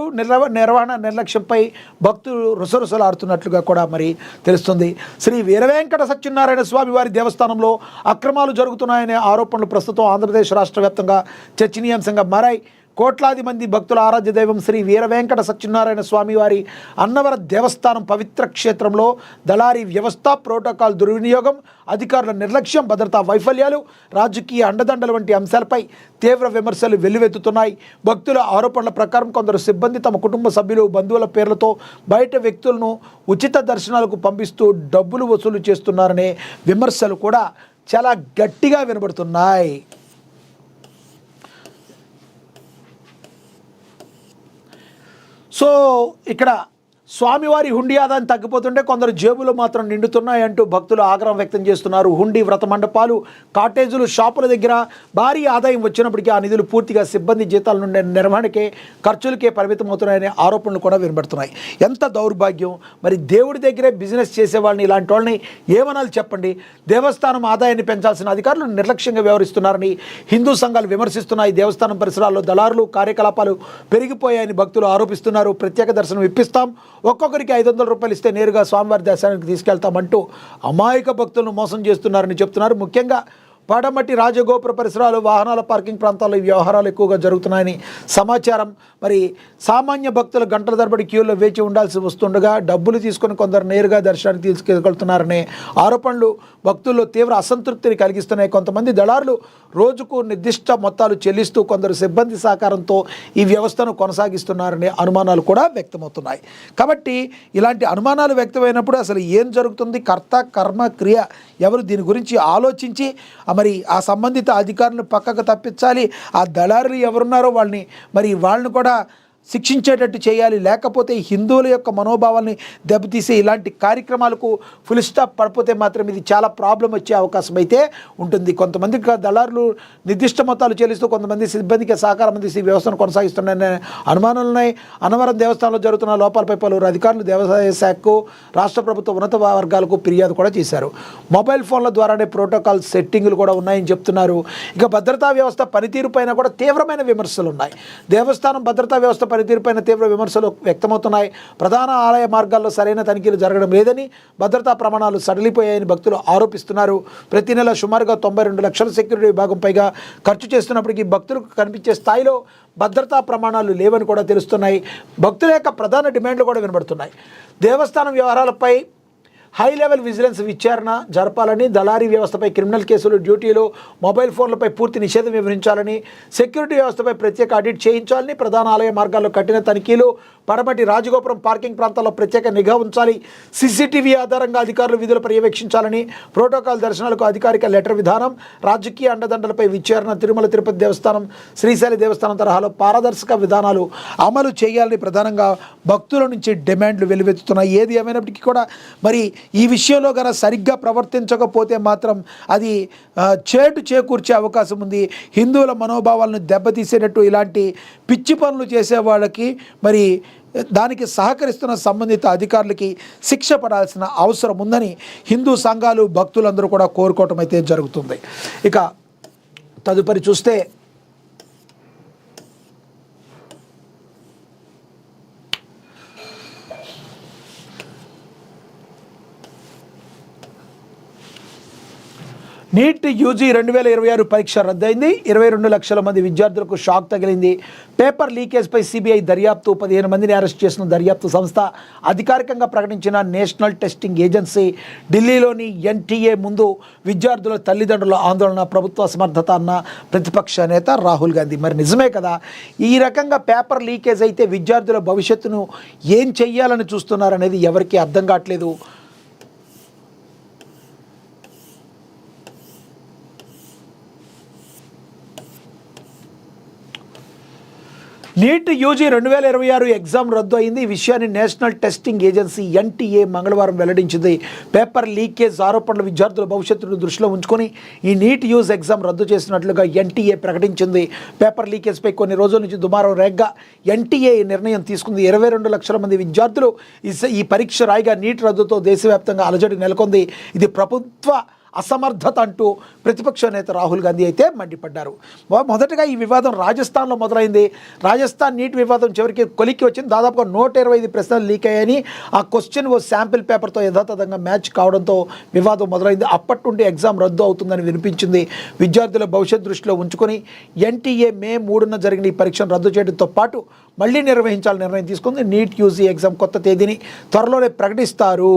[SPEAKER 1] నిర్వహణ నిర్లక్ష్యంపై భక్తులు రుసరుసలాడుతున్నట్లుగా కూడా మరి తెలుస్తుంది. శ్రీ వీరవేంకట సత్యనారాయణ స్వామి వారి దేవస్థానంలో అక్రమాలు జరుగుతున్నాయనే ఆరోపణలు ప్రస్తుతం ఆంధ్రప్రదేశ్ రాష్ట్ర వ్యాప్తంగా చర్చనీయాంశంగా మారాయి. కోట్లాది మంది భక్తుల ఆరాధ్య దైవం శ్రీ వీరవేంకట సత్యనారాయణ స్వామి వారి అన్నవర దేవస్థానం పవిత్ర క్షేత్రంలో దళారీ వ్యవస్థ, ప్రోటోకాల్ దుర్వినియోగం, అధికారుల నిర్లక్ష్యం, భద్రతా వైఫల్యాలు, రాజకీయ అండదండల వంటి అంశాలపై తీవ్ర విమర్శలు వెల్లువెత్తుతున్నాయి. భక్తుల ఆరోపణల ప్రకారం కొందరు సిబ్బంది తమ కుటుంబ సభ్యులు, బంధువుల పేర్లతో బయట వ్యక్తులను ఉచిత దర్శనాలకు పంపిస్తూ డబ్బులు వసూలు చేస్తున్నారనే విమర్శలు కూడా చాలా గట్టిగా వినబడుతున్నాయి. సో ఇక్కడ స్వామివారి హుండీ ఆదాయం తగ్గిపోతుంటే కొందరు జేబులు మాత్రం నిండుతున్నాయంటూ భక్తులు ఆగ్రహం వ్యక్తం చేస్తున్నారు. హుండీ, వ్రత మండపాలు, కాటేజీలు, షాపుల దగ్గర భారీ ఆదాయం వచ్చినప్పటికీ ఆ నిధులు పూర్తిగా సిబ్బంది జీతాల నుండి నిర్వహణకే, ఖర్చులకే పరిమితమవుతున్నాయనే ఆరోపణలు కూడా వినబడుతున్నాయి. ఎంత దౌర్భాగ్యం! మరి దేవుడి దగ్గరే బిజినెస్ చేసే వాళ్ళని, ఇలాంటి వాళ్ళని ఏమనాలి చెప్పండి? దేవస్థానం ఆదాయాన్ని పెంచాల్సిన అధికారులు నిర్లక్ష్యంగా వ్యవహరిస్తున్నారని హిందూ సంఘాలు విమర్శిస్తున్నాయి. దేవస్థానం పరిసరాల్లో దళారులు కార్యకలాపాలు పెరిగిపోయాయని భక్తులు ఆరోపిస్తున్నారు. ప్రత్యేక దర్శనం ఇప్పిస్తాం, ఒక్కొక్కరికి 500 రూపాయలు ఇస్తే నేరుగా స్వామివారి దర్శనానికి తీసుకెళ్తామంటూ అమాయక భక్తులను మోసం చేస్తున్నారని చెప్తున్నారు. ముఖ్యంగా పాడమట్టి రాజగోపుర పరిసరాలు, వాహనాల పార్కింగ్ ప్రాంతాల్లో ఈ వ్యవహారాలు ఎక్కువగా జరుగుతున్నాయని సమాచారం. మరి సామాన్య భక్తులు గంటల తరబడి క్యూలో వేచి ఉండాల్సి వస్తుండగా డబ్బులు తీసుకొని కొందరు నేరుగా దర్శనానికి తీసుకెళ్తున్నారనే ఆరోపణలు భక్తుల్లో తీవ్ర అసంతృప్తిని కలిగిస్తున్నాయి. కొంతమంది దళారులు రోజుకు నిర్దిష్ట మొత్తాలు చెల్లిస్తూ కొందరు సిబ్బంది సహకారంతో ఈ వ్యవస్థను కొనసాగిస్తున్నారనే అనుమానాలు కూడా వ్యక్తమవుతున్నాయి. కాబట్టి ఇలాంటి అనుమానాలు వ్యక్తమైనప్పుడు అసలు ఏం జరుగుతుంది? కర్త, కర్మ, క్రియ ఎవరు? దీని గురించి ఆలోచించి మరి ఆ సంబంధిత అధికారులను పక్కకు తప్పించాలి. ఆ దళారులు ఎవరున్నారో వాళ్ళని కూడా శిక్షించేటట్టు చేయాలి. లేకపోతే హిందువుల యొక్క మనోభావాల్ని దెబ్బతీసే ఇలాంటి కార్యక్రమాలకు ఫుల్ స్టాప్ పడిపోతే మాత్రం ఇది చాలా ప్రాబ్లం వచ్చే అవకాశం అయితే ఉంటుంది. కొంతమంది దళారులు నిర్దిష్ట మొత్తాలు చెల్లిస్తూ కొంతమంది సిబ్బందికి సహకారం అందిస్తూ వ్యవస్థను కొనసాగిస్తున్నారనే అనుమానాలు ఉన్నాయి. అన్నవరం దేవస్థానంలో జరుగుతున్న లోపాలపై పలువురు అధికారులు దేవాదాయ శాఖకు, రాష్ట్ర ప్రభుత్వ ఉన్నత వర్గాలకు ఫిర్యాదు కూడా చేశారు. మొబైల్ ఫోన్ల ద్వారానే ప్రోటోకాల్ సెట్టింగులు కూడా ఉన్నాయని చెప్తున్నారు. ఇక భద్రతా వ్యవస్థ పనితీరు పైన కూడా తీవ్రమైన విమర్శలు ఉన్నాయి. దేవస్థానం భద్రతా వ్యవస్థ పనితీరుపైన తీవ్ర విమర్శలు వ్యక్తమవుతున్నాయి. ప్రధాన ఆలయ మార్గాల్లో సరైన తనిఖీలు జరగడం లేదని, భద్రతా ప్రమాణాలు సడలిపోయాయని భక్తులు ఆరోపిస్తున్నారు. ప్రతి నెల సుమారుగా 92 లక్షల సెక్యూరిటీ విభాగం పైగా ఖర్చు చేస్తున్నప్పటికీ భక్తులకు కనిపించే స్థాయిలో భద్రతా ప్రమాణాలు లేవని కూడా తెలుస్తున్నాయి. భక్తుల యొక్క ప్రధాన డిమాండ్లు కూడా వినబడుతున్నాయి. దేవస్థానం వ్యవహారాలపై హై లెవెల్ విజిలెన్స్ విచారణ జరపాలని, దళారీ వ్యవస్థపై క్రిమినల్ కేసులు, డ్యూటీలు, మొబైల్ ఫోన్లపై పూర్తి నిషేధం వివరించాలని, సెక్యూరిటీ వ్యవస్థపై ప్రత్యేక ఆడిట్ చేయించాలని, ప్రధాన ఆలయ మార్గాల్లో కఠిన తనిఖీలు, పడమటి రాజగోపురం పార్కింగ్ ప్రాంతాల్లో ప్రత్యేక నిఘా ఉంచాలి, సీసీటీవీ ఆధారంగా అధికారులు విధులు పర్యవేక్షించాలని, ప్రోటోకాల్ దర్శనాలకు అధికారిక లెటర్ విధానం, రాజకీయ అండదండలపై విచారణ, తిరుమల తిరుపతి దేవస్థానం, శ్రీశైల దేవస్థానం తరహాలో పారదర్శక విధానాలు అమలు చేయాలని ప్రధానంగా భక్తుల నుంచి డిమాండ్లు వెలువెత్తుతున్నాయి. ఏది ఏమైనప్పటికీ కూడా మరి ఈ విషయంలో కనుక సరిగ్గా ప్రవర్తించకపోతే మాత్రం అది చేటు చేకూర్చే అవకాశం ఉంది. హిందువుల మనోభావాలను దెబ్బతీసేటట్టు ఇలాంటి పిచ్చి పనులు చేసే వాళ్ళకి మరి దానికి సహకరిస్తున్న సంబంధిత అధికారులకి శిక్ష పడాల్సిన అవసరం ఉందని హిందూ సంఘాలు, భక్తులందరూ కూడా కోరుకోవటం అయితే జరుగుతుంది. ఇక తదుపరి చూస్తే నీట్ యూజీ 2026 పరీక్ష రద్దయింది. 22 లక్షల మంది విద్యార్థులకు షాక్ తగిలింది. పేపర్ లీకేజ్పై సిబిఐ దర్యాప్తు. 15 మందిని అరెస్ట్ చేసిన దర్యాప్తు సంస్థ అధికారికంగా ప్రకటించిన నేషనల్ టెస్టింగ్ ఏజెన్సీ ఢిల్లీలోని ఎన్టీఏ ముందు విద్యార్థుల తల్లిదండ్రుల ఆందోళన, ప్రభుత్వ అసమర్థత అన్న ప్రతిపక్ష నేత రాహుల్ గాంధీ. మరి నిజమే కదా, ఈ రకంగా పేపర్ లీకేజ్ అయితే విద్యార్థుల భవిష్యత్తును ఏం చెయ్యాలని చూస్తున్నారనేది ఎవరికీ అర్థం కావట్లేదు. నీట్ యూజీ 2026 ఎగ్జామ్ రద్దు అయింది. ఈ విషయాన్ని నేషనల్ టెస్టింగ్ ఏజెన్సీ ఎన్టీఏ మంగళవారం వెల్లడించింది. పేపర్ లీకేజ్ ఆరోపణలు విద్యార్థుల భవిష్యత్తును దృష్టిలో ఉంచుకొని ఈ నీట్ యూజ్ ఎగ్జామ్ రద్దు చేసినట్లుగా ఎన్టీఏ ప్రకటించింది. పేపర్ లీకేజ్పై కొన్ని రోజుల నుంచి దుమారం రేగ్గా ఎన్టీఏ ఈ నిర్ణయం తీసుకుంది. 22 లక్షల మంది విద్యార్థులు ఈ పరీక్ష రాయిగా నీట్ రద్దుతో దేశవ్యాప్తంగా అలజడి నెలకొంది. ఇది ప్రభుత్వ అసమర్థత అంటూ ప్రతిపక్ష నేత రాహుల్ గాంధీ అయితే మండిపడ్డారు. మొదటగా ఈ వివాదం రాజస్థాన్లో మొదలైంది. రాజస్థాన్ నీట్ వివాదం చివరికి కొలిక్కి వచ్చింది. దాదాపుగా 125 ప్రశ్నలు లీక్ అయ్యాయని ఆ క్వశ్చన్ ఓ శాంపిల్ పేపర్తో యథాతథంగా మ్యాచ్ కావడంతో వివాదం మొదలైంది. అప్పటి నుండి ఎగ్జామ్ రద్దు అవుతుందని వినిపించింది. విద్యార్థుల భవిష్యత్ దృష్టిలో ఉంచుకొని ఎన్టీఏ మే 3న జరిగిన ఈ పరీక్షను రద్దు చేయడంతో పాటు మళ్ళీ నిర్వహించాలని నిర్ణయం తీసుకుంది. నీట్ యూజీ ఎగ్జామ్ కొత్త తేదీని త్వరలోనే ప్రకటిస్తారు.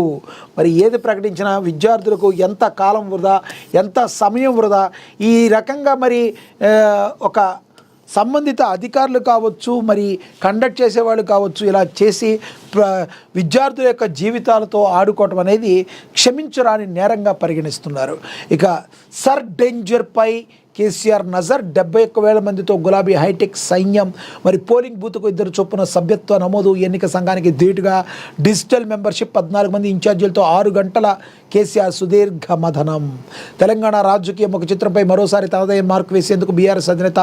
[SPEAKER 1] మరి ఏది ప్రకటించినా విద్యార్థులకు ఎంత కాలం వృధా, ఎంత సమయం వృధా. ఈ రకంగా మరి ఒక సంబంధిత అధికారులు కావచ్చు, మరి కండక్ట్ చేసేవాళ్ళు కావచ్చు, ఇలా చేసి విద్యార్థుల యొక్క జీవితాలతో ఆడుకోవటం అనేది క్షమించరాని నేరంగా పరిగణిస్తున్నారు. ఇక సర్ డేంజర్పై కేసీఆర్ నజర్. 71,000 మందితో గులాబీ హైటెక్ సైన్యం. మరి పోలింగ్ బూత్కు 2 చొప్పున సభ్యత్వ నమోదు. ఎన్నిక సంఘానికి ధీటుగా డిజిటల్ మెంబర్షిప్. 14 మంది ఇన్ఛార్జీలతో 6 గంటల కేసీఆర్ సుదీర్ఘ మథనం. తెలంగాణ రాజకీయ ముఖ చిత్రంపై మరోసారి తనదైన మార్కు వేసేందుకు బీఆర్ఎస్ అధినేత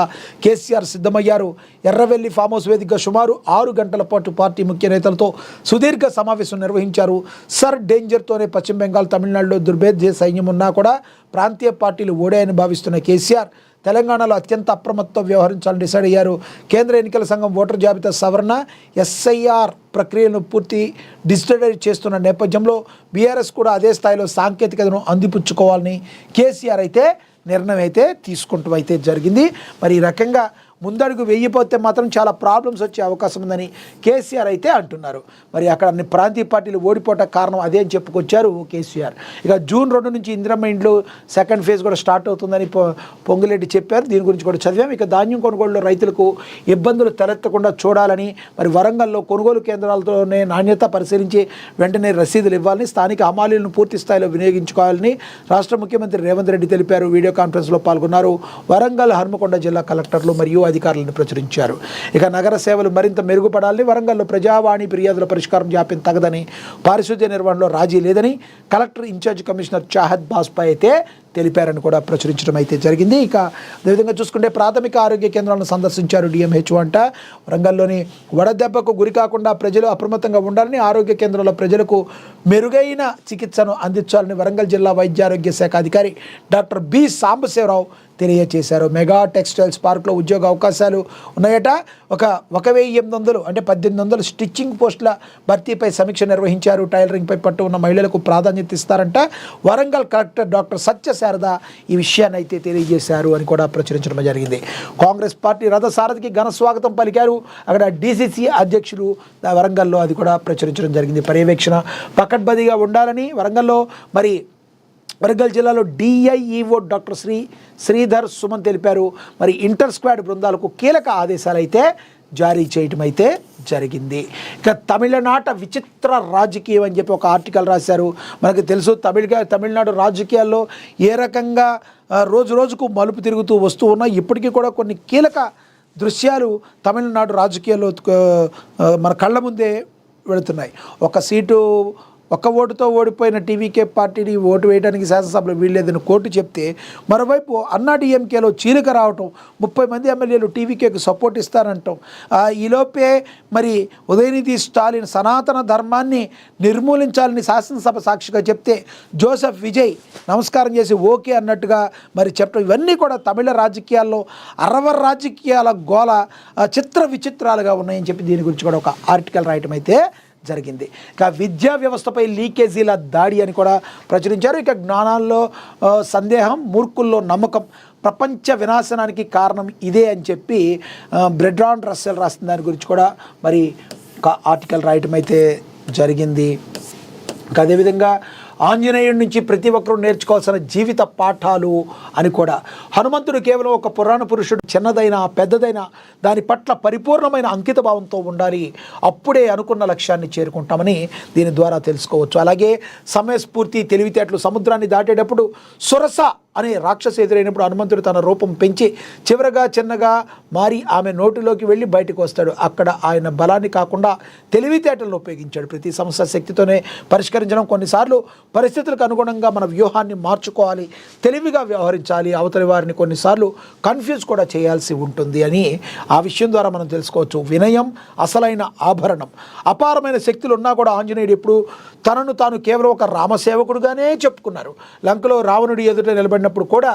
[SPEAKER 1] కేసీఆర్ సిద్ధమయ్యారు. ఎర్రవెల్లి ఫామ్ హౌస్ వేదికగా సుమారు 6 గంటల పాటు పార్టీ ముఖ్య నేతలతో సుదీర్ఘ సమావేశం నిర్వహించారు. సర్ డేంజర్తోనే పశ్చిమ బెంగాల్, తమిళనాడులో దుర్భేద్య సైన్యం ఉన్నా కూడా ప్రాంతీయ పార్టీలు ఓడాయని భావిస్తున్న కేసీఆర్ తెలంగాణలో అత్యంత అప్రమత్తంతో వ్యవహరించాలని డిసైడ్ అయ్యారు. కేంద్ర ఎన్నికల సంఘం ఓటర్ జాబితా సవరణ ఎస్ఐఆర్ ప్రక్రియను పూర్తి డిజిటలైజ్ చేస్తున్న నేపథ్యంలో బీఆర్ఎస్ కూడా అదే స్థాయిలో సాంకేతికతను అందిపుచ్చుకోవాలని కేసీఆర్ అయితే నిర్ణయం అయితే తీసుకుంటూ అయితే జరిగింది. మరి ఈ రకంగా ముందడుగు వేయకపోతే మాత్రం చాలా ప్రాబ్లమ్స్ వచ్చే అవకాశం ఉందని కేసీఆర్ అయితే అంటున్నారు. మరి అక్కడ అన్ని ప్రాంతీయ పార్టీలు ఓడిపోవటానికి కారణం అదే అని చెప్పుకొచ్చారు కేసీఆర్. ఇక జూన్ 2 నుంచి ఇందిరమ్మ ఇండ్లు సెకండ్ ఫేజ్ కూడా స్టార్ట్ అవుతుందని పొంగులేటి చెప్పారు. దీని గురించి కూడా చదివాం. ఇక ధాన్యం కొనుగోలులో రైతులకు ఇబ్బందులు తలెత్తకుండా చూడాలని, మరి వరంగల్లో కొనుగోలు కేంద్రాలతోనే నాణ్యత పరిశీలించి వెంటనే రసీదులు ఇవ్వాలని, స్థానిక హమాలీలను పూర్తి స్థాయిలో వినియోగించుకోవాలని రాష్ట్ర ముఖ్యమంత్రి రేవంత్ రెడ్డి తెలిపారు. వీడియో కాన్ఫరెన్స్లో పాల్గొన్నారు. వరంగల్, హన్మకొండ జిల్లా కలెక్టర్లు మరియు అధికారులను ప్రచురించారు. ఇక నగర సేవలు మరింత మెరుగుపడాలని, వరంగల్లో ప్రజావాణి ఫిర్యాదుల పరిష్కారం జాప్యం తగదని, పారిశుద్ధ్య నిర్వహణలో రాజీ లేదని కలెక్టర్ ఇన్ఛార్జ్ కమిషనర్ చాహద్ బాస్పై అయితే తెలిపారని కూడా ప్రచురించడం అయితే జరిగింది. ఇక అదేవిధంగా చూసుకుంటే ప్రాథమిక ఆరోగ్య కేంద్రాలను సందర్శించారు డిఎంహెచ్ఓ అంట. వరంగల్లోని వడదెబ్బకు గురి కాకుండా ప్రజలు అప్రమత్తంగా ఉండాలని, ఆరోగ్య కేంద్రంలో ప్రజలకు మెరుగైన చికిత్సను అందించాలని వరంగల్ జిల్లా వైద్యారోగ్య శాఖ అధికారి డాక్టర్ బి సాంబశివరావు తెలియజేశారు. మెగా టెక్స్టైల్స్ పార్క్లో ఉద్యోగ అవకాశాలు ఉన్నాయట. 1,800 అంటే 1,800 స్టిచ్చింగ్ పోస్టుల భర్తీపై సమీక్ష నిర్వహించారు. టైలరింగ్పై పట్టు ఉన్న మహిళలకు ప్రాధాన్యత ఇస్తారంట. వరంగల్ కలెక్టర్ డాక్టర్ సత్యశారద ఈ విషయాన్ని అయితే తెలియజేశారు అని కూడా ప్రచురించడం జరిగింది. కాంగ్రెస్ పార్టీ రథసారథికి ఘన స్వాగతం పలికారు. అక్కడ డీసీసీ అధ్యక్షులు వరంగల్లో అది కూడా ప్రచురించడం జరిగింది. పర్యవేక్షణ పకడ్బందీగా ఉండాలని వరంగల్లో మరి వరంగల్ జిల్లాలో డిఐఈఓ డాక్టర్ శ్రీధర్ సుమన్ తెలిపారు. మరి ఇంటర్ స్క్వాడ్ బృందాలకు కీలక ఆదేశాలు అయితే జారీ చేయటం అయితే జరిగింది. ఇక తమిళనాట విచిత్ర రాజకీయం అని చెప్పి ఒక ఆర్టికల్ రాశారు. మనకు తెలుసు తమిళనాడు రాజకీయాల్లో ఏ రకంగా రోజు రోజుకు మలుపు తిరుగుతూ వస్తూ ఉన్నాయి. ఇప్పటికీ కూడా కొన్ని కీలక దృశ్యాలు తమిళనాడు రాజకీయాల్లో మన కళ్ళ ముందే వెళుతున్నాయి. ఒక సీటు ఒక్క ఓటుతో ఓడిపోయిన టీవీకే పార్టీని ఓటు వేయడానికి శాసనసభలో వీల్లేదని కోర్టు చెప్తే, మరోవైపు అన్నాడీఎంకేలో చీలిక రావటం, 30 మంది ఎమ్మెల్యేలు టీవీకేకు సపోర్ట్ ఇస్తారంటాం. ఈలోపే మరి ఉదయనిధి స్టాలిన్ సనాతన ధర్మాన్ని నిర్మూలించాలని శాసనసభ సాక్షిగా చెప్తే జోసెఫ్ విజయ్ నమస్కారం చేసి ఓకే అన్నట్టుగా మరి చెప్పడం, ఇవన్నీ కూడా తమిళ రాజకీయాల్లో రాజకీయాల గోల చిత్ర విచిత్రాలుగా ఉన్నాయని చెప్పి దీని గురించి కూడా ఒక ఆర్టికల్ రాయటం అయితే జరిగింది. ఇక విద్యా వ్యవస్థపై లీకేజీల దాడి అని కూడా ప్రచురించారు. ఇక జ్ఞానాల్లో సందేహం, మూర్ఖుల్లో నమ్మకం, ప్రపంచ వినాశనానికి కారణం ఇదే అని చెప్పి బ్రెడ్రాన్ రస్సెల్ రాసిన దాని గురించి కూడా మరి ఒక ఆర్టికల్ రాయటం అయితే జరిగింది. ఇంకా అదేవిధంగా ఆంజనేయుడి నుంచి ప్రతి ఒక్కరూ నేర్చుకోవాల్సిన జీవిత పాఠాలు అని కూడా, హనుమంతుడు కేవలం ఒక పురాణ పురుషుడు, చిన్నదైనా పెద్దదైనా దాని పట్ల పరిపూర్ణమైన అంకిత భావంతో ఉండాలి, అప్పుడే అనుకున్న లక్ష్యాన్ని చేరుకుంటామని దీని ద్వారా తెలుసుకోవచ్చు. అలాగే సమయస్ఫూర్తి, తెలివితేటలు, సముద్రాన్ని దాటేటప్పుడు సురస అనే రాక్షసు ఎదురైనప్పుడు హనుమంతుడు తన రూపం పెంచి చివరగా చిన్నగా మారి ఆమె నోటిలోకి వెళ్ళి బయటకు వస్తాడు. అక్కడ ఆయన బలాన్ని కాకుండా తెలివితేటలను ఉపయోగించాడు. ప్రతి సమస్య శక్తితోనే పరిష్కరించడం, కొన్నిసార్లు పరిస్థితులకు అనుగుణంగా మన వ్యూహాన్ని మార్చుకోవాలి, తెలివిగా వ్యవహరించాలి, అవతలి వారిని కొన్నిసార్లు కన్ఫ్యూజ్ కూడా చేయాల్సి ఉంటుంది అని ఆ విషయం ద్వారా మనం తెలుసుకోవచ్చు. వినయం అసలైన ఆభరణం. అపారమైన శక్తులు ఉన్నా కూడా ఆంజనేయుడు ఎప్పుడు తనను తాను కేవలం ఒక రామసేవకుడుగానే చెప్పుకున్నారు. లంకలో రావణుడి ఎదుట నిలబడినప్పుడు కూడా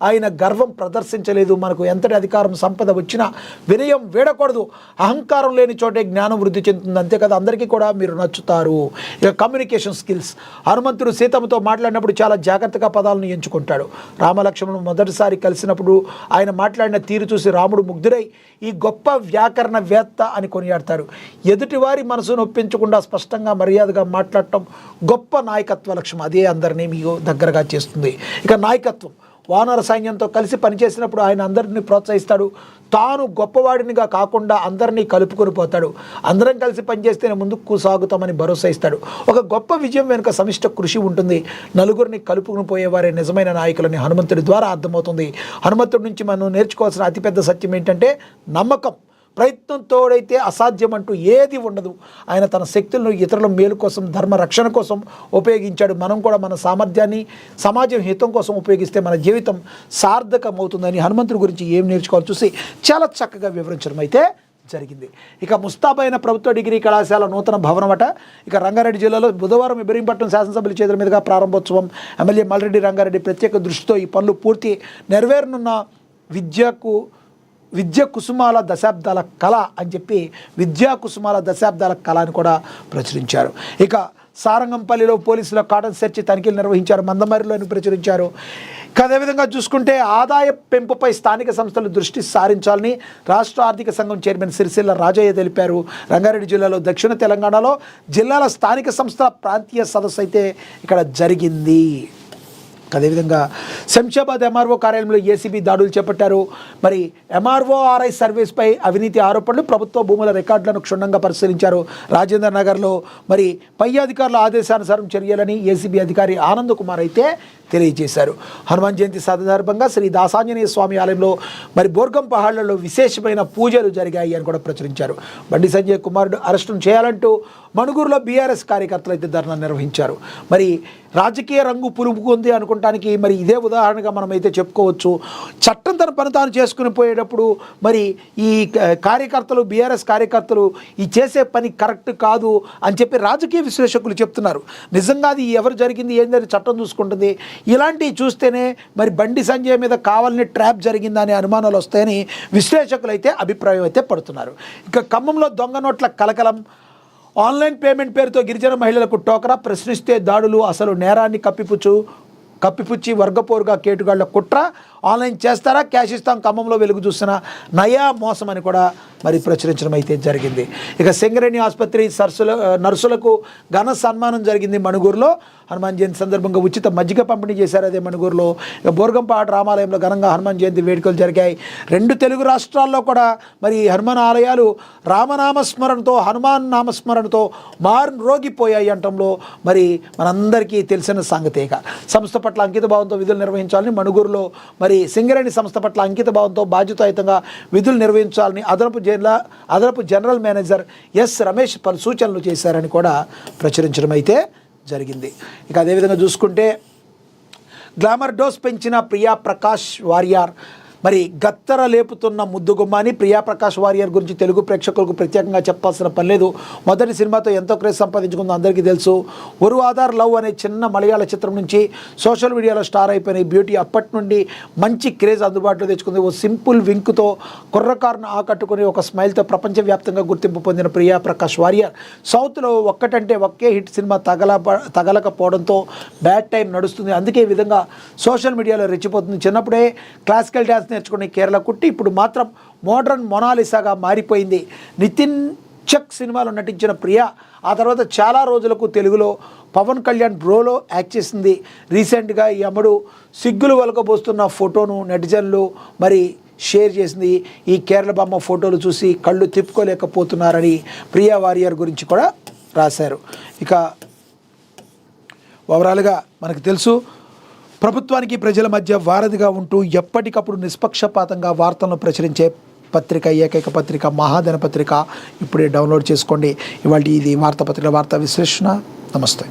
[SPEAKER 1] ఆయన గర్వం ప్రదర్శించలేదు. మనకు ఎంతటి అధికారం సంపద వచ్చినా వినయం వీడకూడదు. అహంకారం లేని చోటే జ్ఞానం వృద్ధి చెందుతుంది. అంతేకాదు అందరికీ కూడా మీరు నచ్చుతారు. ఇక కమ్యూనికేషన్ స్కిల్స్. హనుమంతుడు సీతమ్మతో మాట్లాడినప్పుడు చాలా జాగ్రత్తగా పదాలను ఎంచుకుంటాడు. రామలక్ష్మణుడు మొదటిసారి కలిసినప్పుడు ఆయన మాట్లాడిన తీరు చూసి రాముడు ముగ్ధుడై ఈ గొప్ప వ్యాకరణవేత్త అని కొనియాడతారు. ఎదుటివారి మనసును ఒప్పించకుండా స్పష్టంగా మర్యాదగా మాట్లాడటం గొప్ప నాయకత్వ లక్ష్యం. అదే అందరినీ మీకు దగ్గరగా చేస్తుంది. ఇక నాయకత్వం. వానర సైన్యంతో కలిసి పనిచేసినప్పుడు ఆయన అందరినీ ప్రోత్సహిస్తాడు. తాను గొప్పవాడినిగా కాకుండా అందరినీ కలుపుకొని పోతాడు. అందరం కలిసి పనిచేస్తేనే ముందుకు సాగుతామని భరోసా ఇస్తాడు. ఒక గొప్ప విజయం వెనుక సమిష్ట కృషి ఉంటుంది. నలుగురిని కలుపుకుని పోయేవారే నిజమైన నాయకులని హనుమంతుడి ద్వారా అర్థమవుతుంది. హనుమంతుడి నుంచి మనం నేర్చుకోవాల్సిన అతిపెద్ద సత్యం ఏంటంటే నమ్మకం. ప్రయత్నం తోడైతే అసాధ్యం అంటూ ఏది ఉండదు. ఆయన తన శక్తులను ఇతరుల మేలు కోసం, ధర్మ రక్షణ కోసం ఉపయోగించాడు. మనం కూడా మన సామర్థ్యాన్ని సమాజం హితం కోసం ఉపయోగిస్తే మన జీవితం సార్థకమవుతుందని హనుమంతుడి గురించి ఏం నేర్చుకోవాలో చూసి చాలా చక్కగా వివరించడం అయితే జరిగింది. ఇక ముస్తాబైన ప్రభుత్వ డిగ్రీ కళాశాల నూతన భవనమట. ఇక రంగారెడ్డి జిల్లాలో బుధవారం ఇబ్రహీంపట్నం శాసనసభ్యుల చేతుల మీదుగా ప్రారంభోత్సవం. ఎమ్మెల్యే మల్రెడ్డి రంగారెడ్డి ప్రత్యేక దృష్టితో ఈ పనులు పూర్తి నెరవేరనున్న విద్యా కుసుమాల దశాబ్దాల కళ అని చెప్పి విద్యా కుసుమాల దశాబ్దాల కళ అని కూడా ప్రచురించారు. ఇక సారంగంపల్లిలో పోలీసుల కాటన్ సెర్చ్ తనిఖీలు నిర్వహించారు. మందమరిలోని ప్రచురించారు. అదేవిధంగా చూసుకుంటే ఆదాయ పెంపుపై స్థానిక సంస్థలు దృష్టి సారించాలని రాష్ట్ర ఆర్థిక సంఘం చైర్మన్ సిరిసిల్ల రాజయ్య తెలిపారు. రంగారెడ్డి జిల్లాలో దక్షిణ తెలంగాణలో జిల్లాల స్థానిక సంస్థల ప్రాంతీయ సదస్సు అయితే ఇక్కడ జరిగింది. అదేవిధంగా శంషాబాద్ ఎంఆర్ఓ కార్యాలయంలో ఏసీబీ దాడులు చేపట్టారు. మరి ఎంఆర్ఓ ఆర్ఐ సర్వీస్పై అవినీతి ఆరోపణలు, ప్రభుత్వ భూముల రికార్డులను క్షుణ్ణంగా పరిశీలించారు. రాజేంద్ర నగర్లో మరి పై అధికారుల ఆదేశానుసారం చర్యలని ఏసీబీ అధికారి ఆనంద్ కుమార్ అయితే తెలియజేశారు. హనుమాన్ జయంతి సందర్భంగా శ్రీ దాసాంజనేయ స్వామి ఆలయంలో మరి బోర్గం పహాడ్లలో విశేషమైన పూజలు జరిగాయి అని కూడా ప్రచురించారు. బండి సంజయ్ కుమారుడు అరెస్టును చేయాలంటూ మణుగూరులో బీఆర్ఎస్ కార్యకర్తలు అయితే ధర్నా నిర్వహించారు. మరి రాజకీయ రంగు పులుపుకుంది అనుకోవటానికి మరి ఇదే ఉదాహరణగా మనం అయితే చెప్పుకోవచ్చు. చట్టం తన పని తాను చేసుకుని పోయేటప్పుడు మరి ఈ కార్యకర్తలు, బీఆర్ఎస్ కార్యకర్తలు ఈ చేసే పని కరెక్ట్ కాదు అని చెప్పి రాజకీయ విశ్లేషకులు చెప్తున్నారు. నిజంగా అది ఎవరు జరిగింది ఏంటని చట్టం చూసుకుంటుంది. ఇలాంటివి చూస్తేనే మరి బండి సంజయ్ మీద కావాలని ట్రాప్ జరిగిందనే అనుమానాలు వస్తాయని విశ్లేషకులు అయితే అభిప్రాయం అయితే పడుతున్నారు. ఇక ఖమ్మంలో దొంగ నోట్ల కలకలం. ఆన్లైన్ పేమెంట్ పేరుతో గిరిజన మహిళలకు టోకరా, ప్రశ్నిస్తే దాడులు, అసలు నేరాన్ని కప్పిపుచ్చి వర్గపోరుగా కేటుగాళ్ల కుట్ర, ఆన్లైన్ చేస్తారా క్యాష్ ఇస్తాం, ఖమ్మంలో వెలుగు చూసిన నయా మోసం అని కూడా మరి ప్రచురించడం అయితే జరిగింది. ఇక సింగరేణి ఆసుపత్రి నర్సులకు ఘన సన్మానం జరిగింది మణుగూరులో. హనుమాన్ జయంతి సందర్భంగా ఉచిత మజ్జిగ పంపిణీ చేశారు అదే మణుగూరులో. ఇక బోర్గంపాడు రామాలయంలో ఘనంగా హనుమాన్ జయంతి వేడుకలు జరిగాయి. 2 తెలుగు రాష్ట్రాల్లో కూడా మరి హనుమాన్ ఆలయాలు రామనామస్మరణతో, హనుమాన్ నామస్మరణతో రోగిపోయాయి అంటంలో మరి మనందరికీ తెలిసిన సంగతే. సంస్థ పట్ల అంకిత భావంతో విధులు నిర్వహించాలని మణుగూరులో మరి సింగరేణి సంస్థ పట్ల అంకిత భావంతో బాధ్యతాయుతంగా విధులు నిర్వహించాలని అదనపు జనరల్ మేనేజర్ ఎస్ రమేష్ పలు సూచనలు చేశారని కూడా ప్రచురించడం అయితే జరిగింది. ఇక అదేవిధంగా చూసుకుంటే గ్లామర్ డోస్ పెంచిన ప్రియా ప్రకాష్ వారియర్ మరి గత్తర లేపుతున్న ముద్దుగుమ్మ అని ప్రియా ప్రకాష్ వారియర్ గురించి తెలుగు ప్రేక్షకులకు ప్రత్యేకంగా చెప్పాల్సిన పని లేదు. మొదటి సినిమాతో ఎంతో క్రేజ్ సంపాదించుకుందో అందరికీ తెలుసు. ఒరు ఆధార్ లవ్ అనే చిన్న మలయాళ చిత్రం నుంచి సోషల్ మీడియాలో స్టార్ అయిపోయిన ఈ బ్యూటీ అప్పటి నుండి మంచి క్రేజ్ అందుబాటులో తెచ్చుకుంది. ఓ సింపుల్ వింక్తో కుర్రకారును ఆకట్టుకుని ఒక స్మైల్తో ప్రపంచవ్యాప్తంగా గుర్తింపు పొందిన ప్రియా ప్రకాష్ వారియర్ సౌత్లో ఒక్కటంటే ఒకే హిట్ సినిమా తగలకపోవడంతో బ్యాడ్ టైం నడుస్తుంది. అందుకే ఈ విధంగా సోషల్ మీడియాలో రెచ్చిపోతుంది. చిన్నప్పుడే క్లాసికల్ డ్యాన్స్ నేర్చుకునే కేరళ కుట్టి ఇప్పుడు మాత్రం మోడ్రన్ మొనాలిసాగా మారిపోయింది. నితిన్ చక్ సినిమాలో నటించిన ప్రియా ఆ తర్వాత చాలా రోజులకు తెలుగులో పవన్ కళ్యాణ్ బ్రోలో యాక్ట్ చేసింది. రీసెంట్గా ఈ అమ్మడు సిగ్గులు వలకబోస్తున్న ఫోటోను నెటిజన్లు మరి షేర్ చేసింది. ఈ కేరళ బొమ్మ ఫోటోలు చూసి కళ్ళు తిప్పుకోలేకపోతున్నారని ప్రియా వారియర్ గురించి కూడా రాశారు. ఇక ఓవరాల్గా మనకు తెలుసు, ప్రభుత్వానికి ప్రజల మధ్య వారధిగా ఉంటూ ఎప్పటికప్పుడు నిష్పక్షపాతంగా వార్తలను ప్రచురించే పత్రిక, ఏకైక పత్రిక మహాజన పత్రిక. ఇప్పుడే డౌన్లోడ్ చేసుకోండి. ఇవాళ ఇది వార్తాపత్రిక వార్తా విశ్లేషణ. నమస్తే.